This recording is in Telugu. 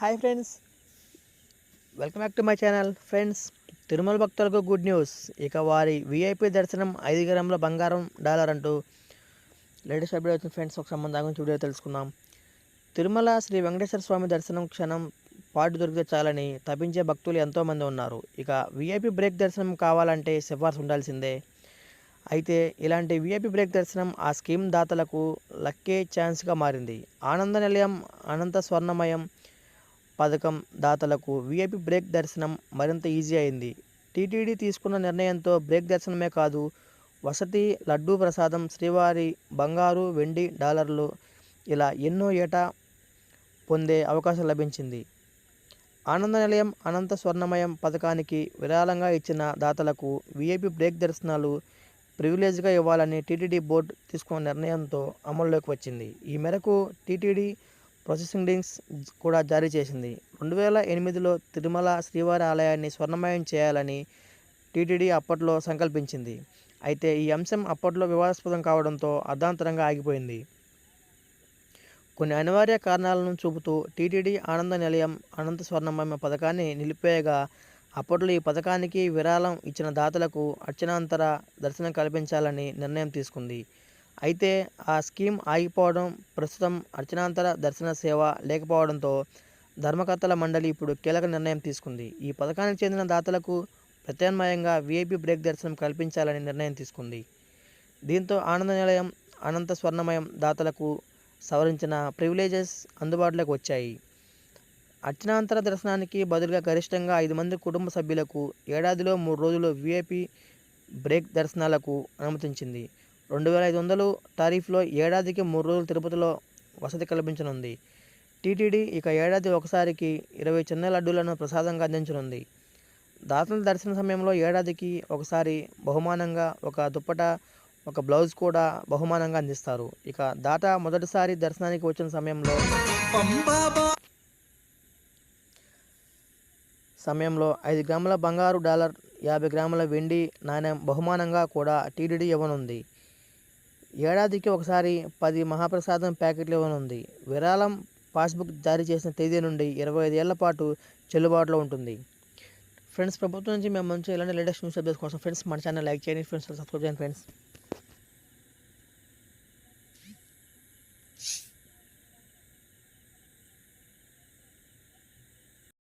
Hi friends, welcome back to my channel. Friends, Tirumala భక్తులకు గుడ్ న్యూస్. ఇక వారి విఐపి దర్శనం 5 గ్రాముల బంగారం డాలర్ అంటూ లేటెస్ట్ అప్డేట్ వచ్చింది. ఫ్రెండ్స్, ఒక సంబంధం గురించి వీడియో తెలుసుకుందాం. తిరుమల శ్రీ వెంకటేశ్వర స్వామి దర్శనం క్షణం పాటు దొరికితే చాలని తపించే భక్తులు ఎంతోమంది ఉన్నారు. ఇక విఐపి బ్రేక్ దర్శనం కావాలంటే సిఫార్సు ఉండాల్సిందే. అయితే ఇలాంటి విఐపి బ్రేక్ దర్శనం ఆ స్కీమ్ దాతలకు లక్కీ ఛాన్స్గా మారింది. ఆనంద నిలయం అనంత స్వర్ణమయం పథకం దాతలకు విఐపి బ్రేక్ దర్శనం మరింత ఈజీ అయింది. టీటీడీ తీసుకున్న నిర్ణయంతో బ్రేక్ దర్శనమే కాదు, వసతి, లడ్డూ ప్రసాదం, శ్రీవారి బంగారు, వెండి, డాలర్లు ఇలా ఎన్నో ఏటా పొందే అవకాశం లభించింది. ఆనంద నిలయం అనంత స్వర్ణమయం పథకానికి విరాళంగా ఇచ్చిన దాతలకు విఐపి బ్రేక్ దర్శనాలు ప్రివిలేజ్గా ఇవ్వాలని టీటీడీ బోర్డు తీసుకున్న నిర్ణయంతో అమల్లోకి వచ్చింది. ఈ మేరకు టీటీడీ ప్రొసీడింగ్స్ కూడా జారీ చేసింది. 2008లో తిరుమల శ్రీవారి ఆలయాన్ని స్వర్ణమయం చేయాలని టీటీడీ అప్పట్లో సంకల్పించింది. అయితే ఈ అంశం అప్పట్లో వివాదాస్పదం కావడంతో అర్ధాంతరంగా ఆగిపోయింది. కొన్ని అనివార్య కారణాలను చూపుతూ టీటీడీ ఆనంద నిలయం అనంత స్వర్ణమయం పథకాన్ని నిలిపేయగా, అప్పట్లో ఈ పథకానికి విరాళం ఇచ్చిన దాతలకు అర్చనాంతర దర్శనం కల్పించాలని నిర్ణయం తీసుకుంది. అయితే ఆ స్కీమ్ ఆగిపోవడం, ప్రస్తుతం అర్చనాంతర దర్శన సేవ లేకపోవడంతో ధర్మకర్తల మండలి ఇప్పుడు కీలక నిర్ణయం తీసుకుంది. ఈ పథకానికి చెందిన దాతలకు ప్రత్యామ్నాయంగా విఐపి బ్రేక్ దర్శనం కల్పించాలని నిర్ణయం తీసుకుంది. దీంతో ఆనంద నిలయం అనంత స్వర్ణమయం దాతలకు సవరించిన ప్రివిలేజెస్ అందుబాటులోకి వచ్చాయి. అర్చనాంతర దర్శనానికి బదులుగా గరిష్టంగా 5 మంది కుటుంబ సభ్యులకు ఏడాదిలో 3 రోజులు విఐపి బ్రేక్ దర్శనాలకు అనుమతించింది. 2500 టారిఫ్లో ఏడాదికి 3 రోజులు తిరుపతిలో వసతి కల్పించనుంది. టీటీడీ ఇక ఏడాది ఒకసారికి 20 చిన్న లడ్డూలను ప్రసాదంగా అందించనుంది. దాతల దర్శన సమయంలో ఏడాదికి ఒకసారి బహుమానంగా ఒక దుప్పట, ఒక బ్లౌజ్ కూడా బహుమానంగా అందిస్తారు. ఇక దాత మొదటిసారి దర్శనానికి వచ్చిన సమయంలో 5 గ్రాముల బంగారు డాలర్, 50 గ్రాముల వెండి నాణెం బహుమానంగా కూడా టీటీడీ ఇవ్వనుంది. ఏడాదికి ఒకసారి 10 మహాప్రసాదం ప్యాకెట్లు ఇవ్వనుంది. విరాళం పాస్బుక్ జారీ చేసిన తేదీ నుండి 25 ఏళ్ల పాటు చెల్లుబాటులో ఉంటుంది. ఫ్రెండ్స్, ప్రభుత్వం నుంచి మేము మంచి ఇలాంటి లేటెస్ట్ న్యూస్ అప్డేట్స్ కోసం ఫ్రెండ్స్ మన ఛానల్ లైక్ చేయండి, ఫ్రెండ్స్ సబ్స్క్రైబ్ చేయండి ఫ్రెండ్స్.